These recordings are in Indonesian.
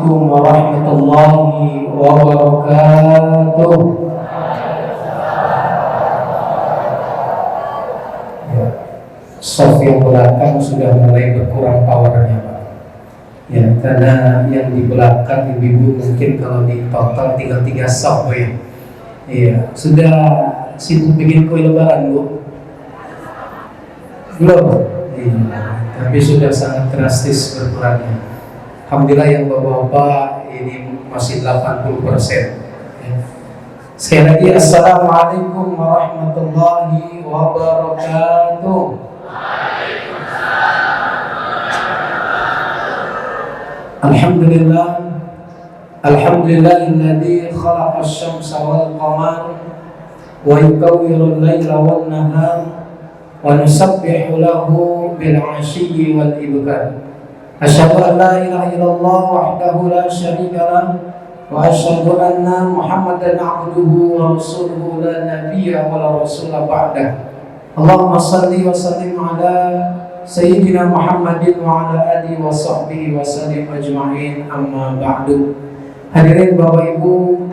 Assalamualaikum warahmatullahi wabarakatuh. Ya, soft yang belakang sudah mulai berkurang powernya, Pak. Ya, karena yang di belakang ibu-ibu mungkin kalau di total tinggal 3 soft ya. Iya, sudah sibuk bikin kue lebaran, Bu? Belum? Iya, tapi sudah sangat drastis berkurangnya. Alhamdulillah yang bapak-bapak ini masih 80%. Sekali lagi Assalamualaikum warahmatullahi wabarakatuh. Alhamdulillah, alhamdulillahilladzi khalaqas syamsa wal qamar wa yukawwirul laila wan nahar wa nusabbihu lahu bil 'ashiyyi wal ibkar. Asyhadu an la ilaha illallah wahdahu la syarika lah wa asyhadu anna Muhammadan 'abduhu wa rasuluhu la nabiyya wa la rasula ba'dah. Allahumma shalli wa sallim ala sayyidina Muhammadin wa ala alihi wa sahbihi wa sallim ajma'in, amma ba'du. Hadirin Bapak Ibu,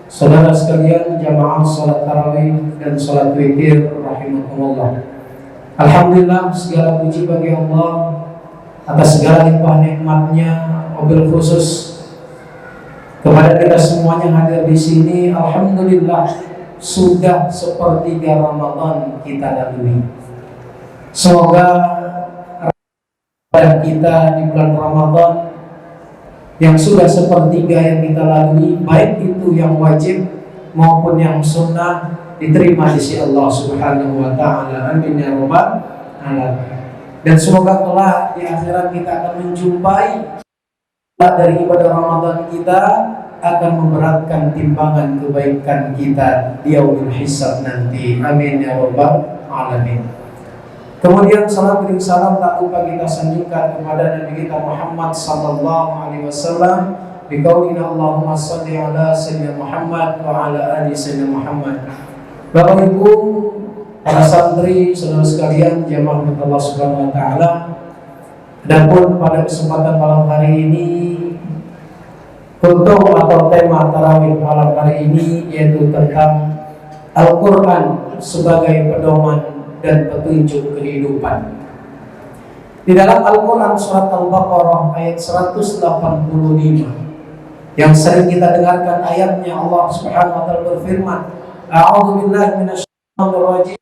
saudara sekalian, jamaah salat tarawih dan salat witir rahimakumullah. Alhamdulillah, segala puji bagi Allah atas segala limpah nikmatnya, wabil khusus kepada kita semuanya hadir di sini. Alhamdulillah, sudah sepertiga Ramadan kita lalui. Semoga Ramadan kita di bulan Ramadan yang sudah sepertiga yang kita lalui, baik itu yang wajib maupun yang sunnah, diterima di sisi Allah Subhanahu wa taala. Amin ya rabbal alamin. Dan semoga kelak di akhirat kita akan menjumpai dari ibadah Ramadan kita akan memberatkan timbangan kebaikan kita di yaumul hisab nanti. Amin ya rabbal alamin. Kemudian salam dan salam tak lupa kita sanjungkan kepada Nabi kita Muhammad sallallahu alaihi wasallam bi qaulina Allahumma shalli ala sayyidina Muhammad wa ala ali sayyidina Muhammad. Bapak Ibu, para santri, saudara sekalian, jamaah Allah Subhanahu wa taala. Adapun pada kesempatan malam hari ini, untuk atau tema tarawih malam hari ini yaitu tentang Al-Qur'an sebagai pedoman dan petunjuk kehidupan. Di dalam Al-Qur'an surat Al-Baqarah ayat 185 yang sering kita dengarkan ayatnya, Allah Subhanahu wa taala berfirman, A'udzu billahi minasyaitonir rajim.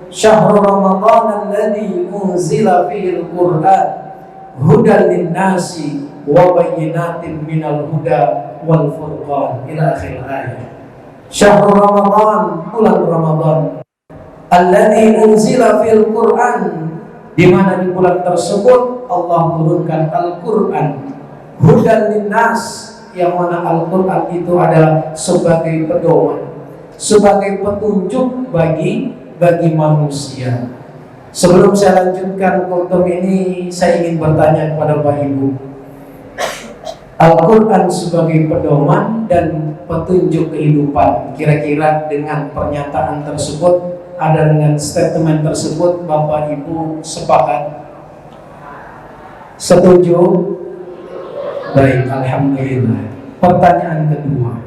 Syahrul Ramadan alladzi unzila fihi al-Qur'an hudan lin-nasi wa bayyinatin minal huda wal furqan ila akhir ayat. Syahrul Ramadan, bulan Ramadan, alladzi unzila fil Qur'an, di mana di bulan tersebut Allah turunkan Al-Qur'an, hudan lin-nas, yang mana Al-Qur'an itu adalah sebagai pedoman, sebagai petunjuk bagi manusia. Sebelum saya lanjutkan kultum ini, saya ingin bertanya kepada Bapak Ibu, Al-Quran sebagai pedoman dan petunjuk kehidupan, kira-kira dengan pernyataan tersebut, ada dengan statement tersebut, Bapak Ibu sepakat? Setuju? Baik, alhamdulillah. Pertanyaan kedua,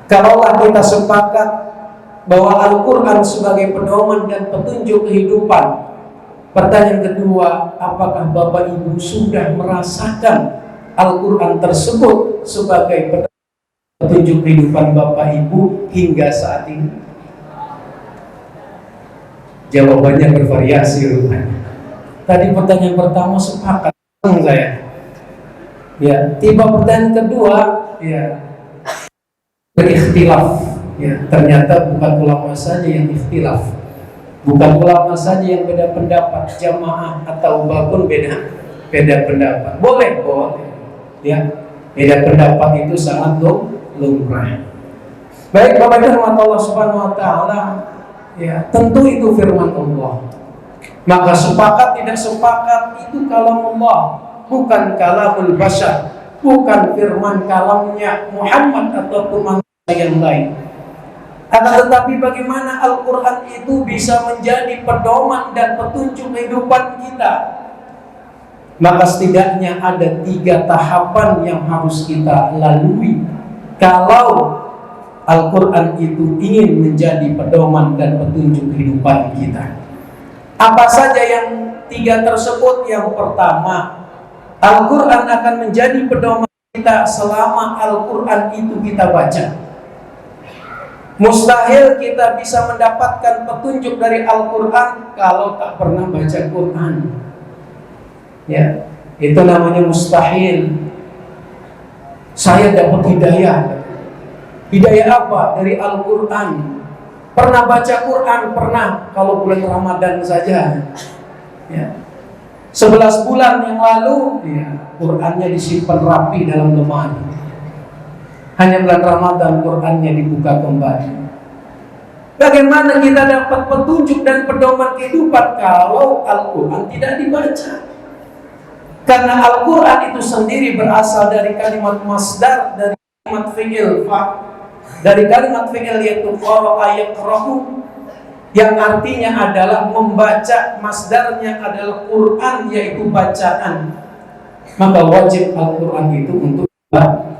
kalaulah kita sepakat bahwa Al-Quran sebagai pedoman dan petunjuk kehidupan, pertanyaan kedua, apakah Bapak Ibu sudah merasakan Al-Quran tersebut sebagai petunjuk kehidupan Bapak Ibu hingga saat ini? Jawabannya bervariasi rupanya. Tadi pertanyaan pertama sepakat saya. Ya, tiba pertanyaan kedua, ya, berikhtilaf. Ya, ternyata bukan ulama saja yang ikhtilaf, bukan ulama saja yang beda pendapat, jamaah atau bahkan beda pendapat. Boleh, ya, beda pendapat itu sangat lumrah. Baik, Bapak Ibu Allah Subhanahu wa taala, ya, tentu itu firman Allah. Maka sepakat tidak sepakat itu kalam Allah, bukan kalamul bashar, bukan firman kalamnya Muhammad ataupun manusia yang lain. Akan tetapi bagaimana Al-Quran itu bisa menjadi pedoman dan petunjuk kehidupan kita? Maka setidaknya ada 3 tahapan yang harus kita lalui kalau Al-Quran itu ingin menjadi pedoman dan petunjuk kehidupan kita. Apa saja yang 3 tersebut? Yang pertama, Al-Quran akan menjadi pedoman kita selama Al-Quran itu kita baca. Mustahil kita bisa mendapatkan petunjuk dari Al-Quran kalau tak pernah baca Quran. Ya, itu namanya mustahil. Saya dapat hidayah. Hidayah apa? Dari Al-Quran. Pernah baca Quran? Pernah, kalau bulan Ramadan saja. Ya. 11 bulan yang lalu, ya, Qurannya disimpan rapi dalam lemari. Hanya bulan Ramadan Qurannya dibuka kembali. Bagaimana kita dapat petunjuk dan pedoman kehidupan kalau Al-Quran tidak dibaca? Karena Al-Quran itu sendiri berasal dari kalimat masdar, dari kalimat fi'il, dari kalimat fi'il yaitu qara'a yaqra'u, yang artinya adalah membaca. Masdarnya adalah Quran, yaitu bacaan. Maka wajib Al-Quran itu untuk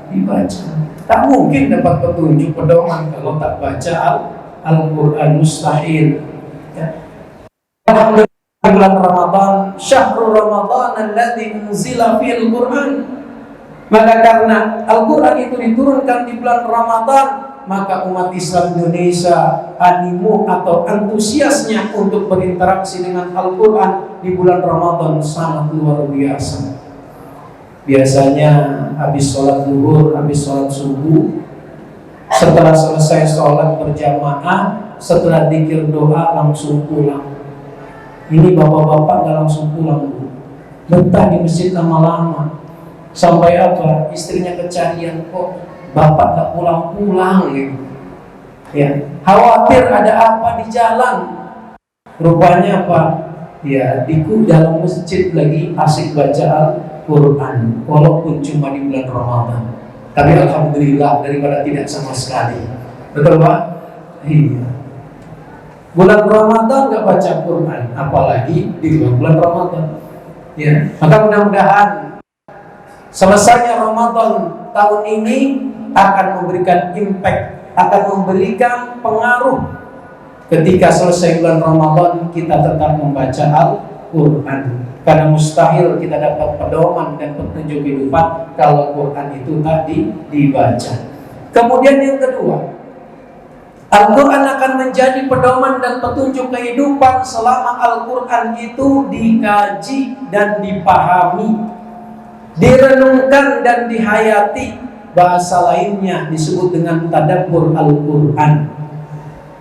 dibaca. Tak mungkin dapat petunjuk pedoman kalau tak baca Al-Quran, mustahil. Ya. Bulan Ramadan, syahrul Ramadan alladzi unzila fil Quran. Maka karena Al-Quran itu diturunkan di bulan Ramadan, maka umat Islam Indonesia animo atau antusiasnya untuk berinteraksi dengan Al-Quran di bulan Ramadan sangat luar biasa. Biasanya habis sholat zuhur, habis sholat subuh, setelah selesai sholat berjamaah, setelah dzikir doa langsung pulang. Ini bapak-bapak nggak langsung pulang, Bu. Betah di masjid lama-lama. Sampai apa? Istrinya kecarian, kok bapak nggak pulang-pulang gitu. Ya, khawatir ada apa di jalan. Rupanya apa? Ya, di dalam masjid lagi asik baca Al-Quran, walaupun cuma di bulan Ramadan. Tapi alhamdulillah daripada tidak sama sekali. Betul Pak? Iya. Bulan Ramadan nggak baca Quran, apalagi di luar bulan Ramadan. Ya, maka mudah-mudahan selesainya Ramadan tahun ini akan memberikan impact, akan memberikan pengaruh. Ketika selesai bulan Ramadan kita tetap membaca Al-Quran. Karena mustahil kita dapat pedoman dan petunjuk kehidupan kalau Quran itu tadi dibaca. Kemudian yang kedua, Al-Quran akan menjadi pedoman dan petunjuk kehidupan selama Al-Quran itu dikaji dan dipahami, direnungkan dan dihayati. Bahasa lainnya disebut dengan tadabbur Al-Quran.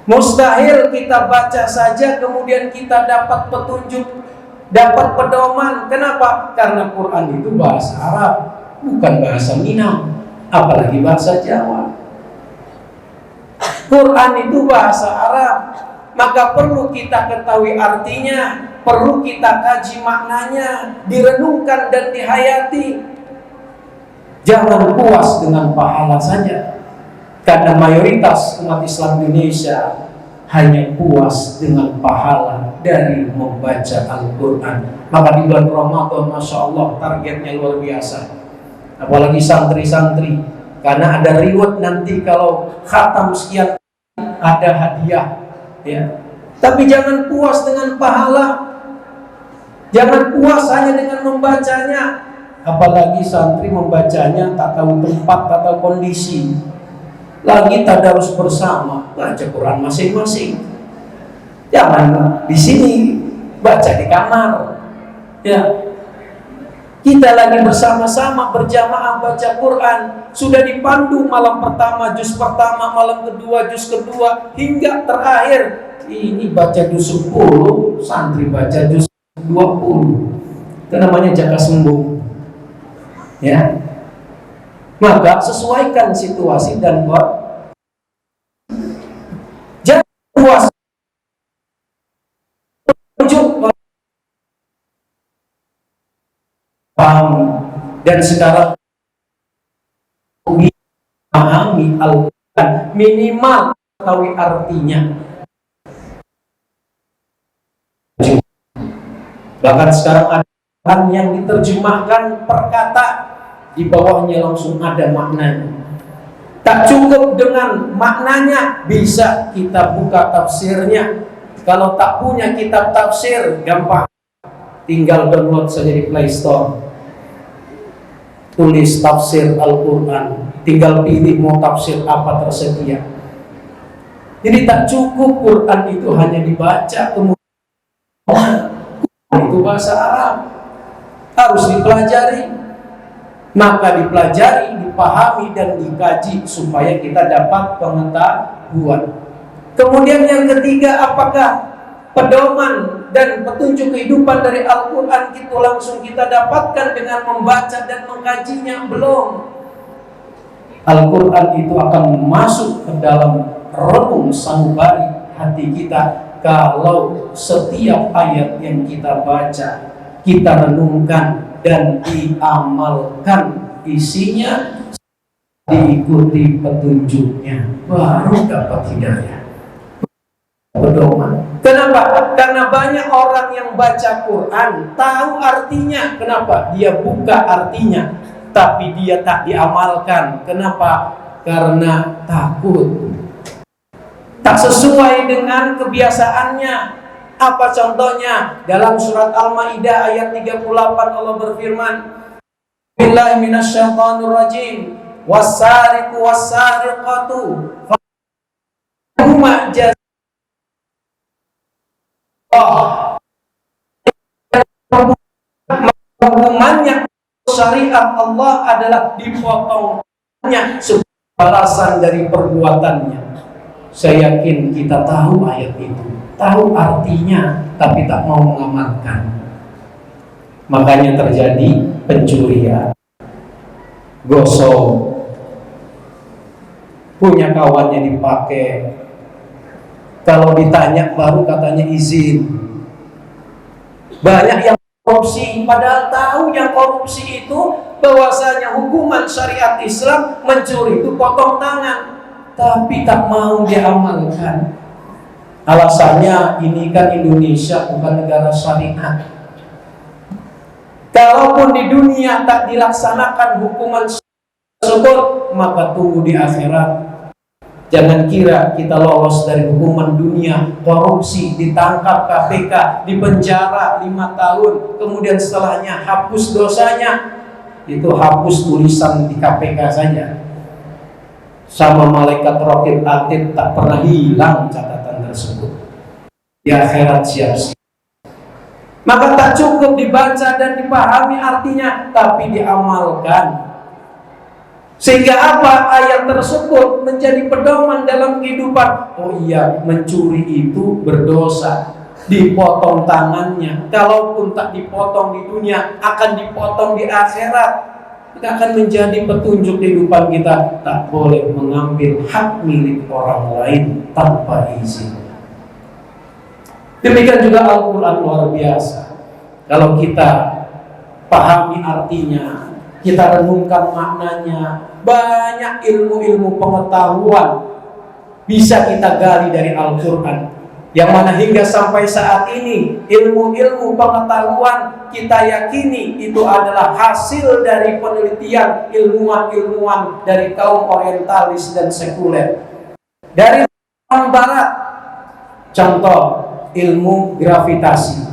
Mustahil kita baca saja kemudian kita dapat petunjuk, dapat pedoman. Kenapa? Karena Quran itu bahasa Arab, bukan bahasa Minang, apalagi bahasa Jawa. Quran itu bahasa Arab, maka perlu kita ketahui artinya, perlu kita kaji maknanya, direnungkan dan dihayati. Jangan puas dengan pahala saja, karena mayoritas umat Islam Indonesia hanya puas dengan pahala dari membaca Al-Quran. Maka di bulan Ramadan, Masya Allah, targetnya luar biasa. Apalagi santri-santri, karena ada reward nanti kalau khatam sekian, ada hadiah. Ya. Tapi jangan puas dengan pahala, jangan puas hanya dengan membacanya. Apalagi santri membacanya tak tahu tempat, tak tahu kondisi. Lagi tadarus bersama, baca Quran masing-masing. Jangan di sini, baca di kamar. Ya. Kita lagi bersama-sama berjamaah baca Quran. Sudah dipandu malam pertama, juz pertama, malam kedua, juz kedua, hingga terakhir. Ini baca juz 10, santri baca juz 20. Itu namanya jaka sembung. Ya. Maka sesuaikan situasi dan jangan puas. Dan sekarang memahami Al-Quran, minimal tahu artinya. Bahkan sekarang ada yang diterjemahkan per kata, di bawahnya langsung ada maknanya. Tak cukup dengan maknanya, bisa kita buka tafsirnya. Kalau tak punya kitab tafsir, gampang, tinggal download saja di Play Store. Tulis tafsir Al-Quran, tinggal pilih mau tafsir apa tersedia. Jadi tak cukup Quran itu hanya dibaca, kemudian itu bahasa Arab, harus dipelajari. Maka dipelajari, dipahami, dan dikaji supaya kita dapat pengetahuan. Kemudian yang ketiga, apakah pedoman dan petunjuk kehidupan dari Al-Quran itu langsung kita dapatkan dengan membaca dan mengkajinya? Belum. Al-Quran itu akan masuk ke dalam relung sanubari hati kita kalau setiap ayat yang kita baca, kita renungkan dan diamalkan isinya, diikuti petunjuknya, baru dapat hidayah, pedoman. Kenapa? Karena banyak orang yang baca Quran tahu artinya. Kenapa? Dia buka artinya, tapi dia tak diamalkan. Kenapa? Karena takut, tak sesuai dengan kebiasaannya. Apa contohnya? Dalam surat Al-Maidah ayat 38 Allah berfirman, billahi minasyaitonir rajim, was-sariqu was-sariqatu fahuma hukumannya syariat Allah adalah dipotongnya sebagai balasan dari perbuatannya. Saya yakin kita tahu ayat itu, tahu artinya, tapi tak mau mengamalkan. Makanya terjadi pencurian, gosok, punya kawannya dipakai. Kalau ditanya baru katanya izin. Banyak yang korupsi, padahal tahu yang korupsi itu bahwasanya hukuman syariat Islam mencuri itu potong tangan, tapi tak mau diamalkan. Alasannya ini kan Indonesia bukan negara syariat. Kalaupun di dunia tak dilaksanakan hukuman tersebut, maka tunggu di akhirat. Jangan kira kita lolos dari hukuman dunia, korupsi, ditangkap KPK, dipenjara 5 tahun, kemudian setelahnya hapus dosanya. Itu hapus tulisan di KPK saja. Sama malaikat raqib atid tak pernah hilang catatan tersebut. Di akhirat siap-siap. Maka tak cukup dibaca dan dipahami artinya, tapi diamalkan. Sehingga apa? Ayat tersebut menjadi pedoman dalam kehidupan. Oh iya, mencuri itu berdosa, dipotong tangannya. Kalaupun tak dipotong di dunia, akan dipotong di akhirat. Kita akan menjadi petunjuk kehidupan kita. Tak boleh mengambil hak milik orang lain tanpa izin. Demikian juga Al-Quran luar biasa. Kalau kita pahami artinya, kita renungkan maknanya, banyak ilmu-ilmu pengetahuan bisa kita gali dari Al-Quran. Yang mana hingga sampai saat ini ilmu-ilmu pengetahuan kita yakini itu adalah hasil dari penelitian ilmuwan-ilmuwan dari kaum orientalis dan sekuler. Dari orang barat, contoh ilmu gravitasi.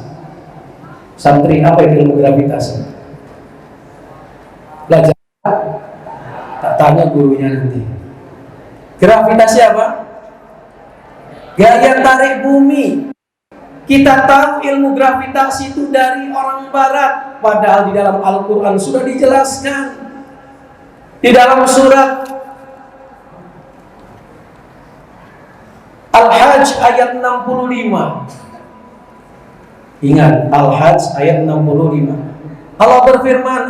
Santri, apa itu ilmu gravitasi? Belajar, tak tanya gurunya nanti. Gravitasi apa? Gaya tarik bumi. Kita tahu ilmu gravitasi itu dari orang barat, padahal di dalam Al-Quran sudah dijelaskan. Di dalam surat Al-Hajj ayat 65. Ingat, Al-Hajj ayat 65. Allah berfirman,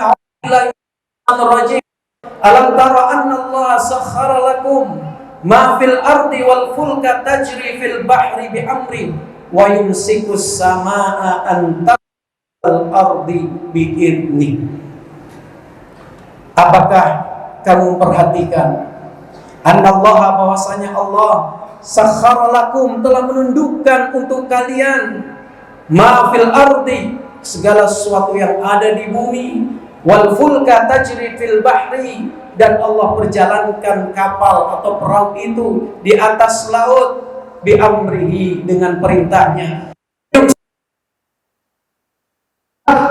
alam tara anna Allah sakhara lakum ma fil ardi wal fulka tajri fil bahri bi amri wa yumsikus samaa an taqal ardi bi idni. Apakah kamu perhatikan annallaha, bahwasanya Allah sakhara lakum, telah menundukkan untuk kalian ma fil ardi, segala sesuatu yang ada di bumi. Wal fulka tajri fil bahri, dan Allah perjalankan kapal atau perahu itu di atas laut bi amrihi, dengan perintahnya.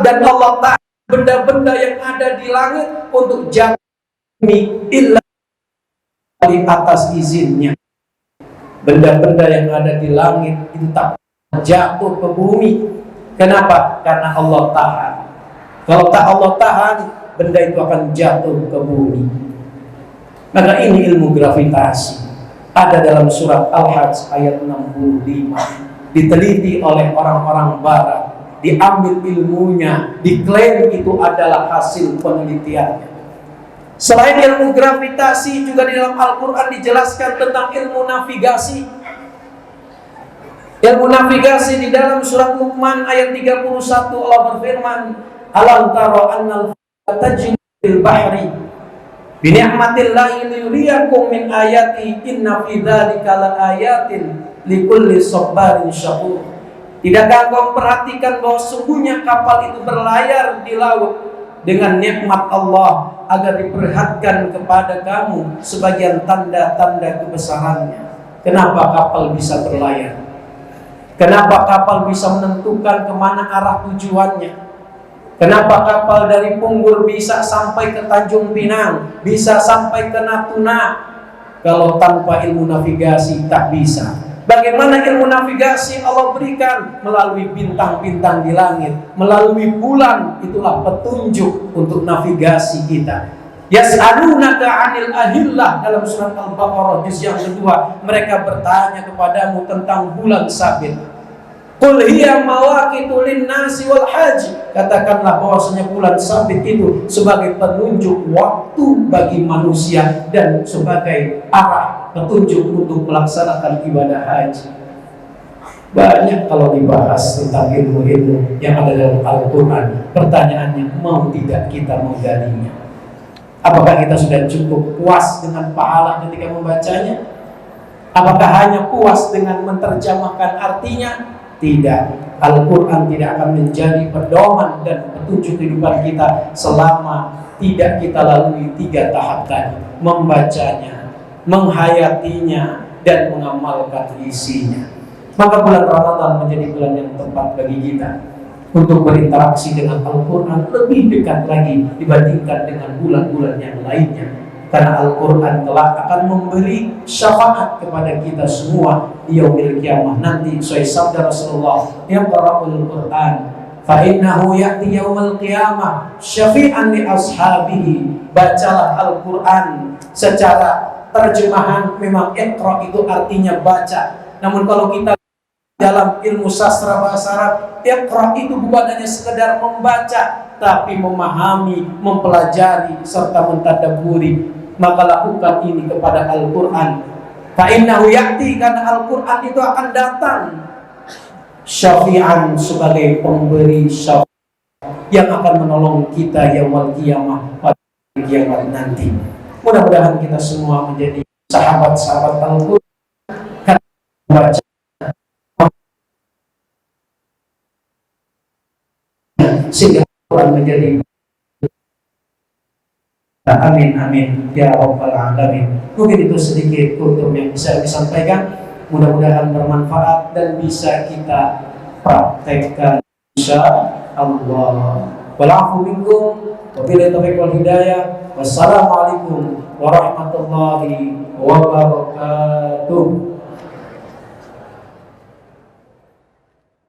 Dan Allah Ta'ala benda-benda yang ada di langit untuk jatuh illa di atas izinnya. Benda-benda yang ada di langit itu tak jatuh ke bumi. Kenapa? Karena Allah tahan. Kalau tak Allah tahan, benda itu akan jatuh ke bumi. Maka ini ilmu gravitasi. Ada dalam surat Al-Hajj ayat 65. Diteliti oleh orang-orang barat, diambil ilmunya, diklaim itu adalah hasil penelitiannya. Selain ilmu gravitasi, juga di dalam Al-Quran dijelaskan tentang ilmu navigasi. Ilmu navigasi di dalam surat Luqman ayat 31, Allah berfirman, alam tara annal fulka tajri fil bahri bi ni'matillahi liyuriyakum min ayati inna fi dzalika laayatin likulli sabarin syakur. Tidakkah kau perhatikan bahwa sungguhnya kapal itu berlayar di laut dengan nikmat Allah agar diperlihatkan kepada kamu sebagian tanda-tanda kebesarannya. Kenapa kapal bisa berlayar? Kenapa kapal bisa menentukan kemana arah tujuannya? Kenapa kapal dari Punggur bisa sampai ke Tanjung Pinang, bisa sampai ke Natuna? Kalau tanpa ilmu navigasi tak bisa. Bagaimana ilmu navigasi Allah berikan? Melalui bintang-bintang di langit, melalui bulan. Itulah petunjuk untuk navigasi kita. Yas'alunaka 'anil ahillah, dalam surat Al-Baqarah juz yang kedua. Mereka bertanya kepadamu tentang bulan sabit. Qul hiya mawaqitu lin-nasi wal hajj. Katakanlah bahwasanya bulan sabit itu sebagai penunjuk waktu bagi manusia dan sebagai arah petunjuk untuk melaksanakan ibadah haji. Banyak kalau dibahas tentang ilmu-ilmu yang ada dalam Al-Quran. Pertanyaannya, mau tidak kita menggalinya? Apakah kita sudah cukup puas dengan pahala ketika membacanya? Apakah hanya puas dengan menerjemahkan artinya? Tidak. Al-Quran tidak akan menjadi pedoman dan petunjuk kehidupan kita selama tidak kita lalui 3 tahap tadi: membacanya, menghayatinya, dan mengamalkan isinya. Maka bulan Ramadan menjadi bulan yang tepat bagi kita untuk berinteraksi dengan Al-Quran lebih dekat lagi dibandingkan dengan bulan-bulan yang lainnya. Karena Al-Quran telah akan memberi syafaat kepada kita semua di yaumil qiyamah nanti. Sesuai sabda Rasulullah, "Iqra'ul Qur'an fa innahu ya'ti yaumil qiyamah syafi'an li ashabihi." Bacalah Al-Quran. Secara terjemahan memang iqra itu artinya baca. Namun kalau kita dalam ilmu sastra bahasa Arab, iqra itu bukan hanya sekedar membaca, tapi memahami, mempelajari serta mentadabburi. Maka lakukan ini kepada Al-Quran. Fa innahu ya'ti, karena Al-Quran itu akan datang syafi'an, sebagai pemberi syafaat yang akan menolong kita yaumul qiyamah, pada kiamat nanti. Mudah-mudahan kita semua menjadi sahabat-sahabat Al-Quran, karena membaca sehingga Al-Quran menjadi. Amin amin ya rabbal alamin. Mungkin itu sedikit kultum yang bisa disampaikan. Mudah-mudahan bermanfaat dan bisa kita praktekkan insyaallah. Walafu minkum wabillahi taufiq wal hidayah. Wassalamualaikum warahmatullahi wabarakatuh.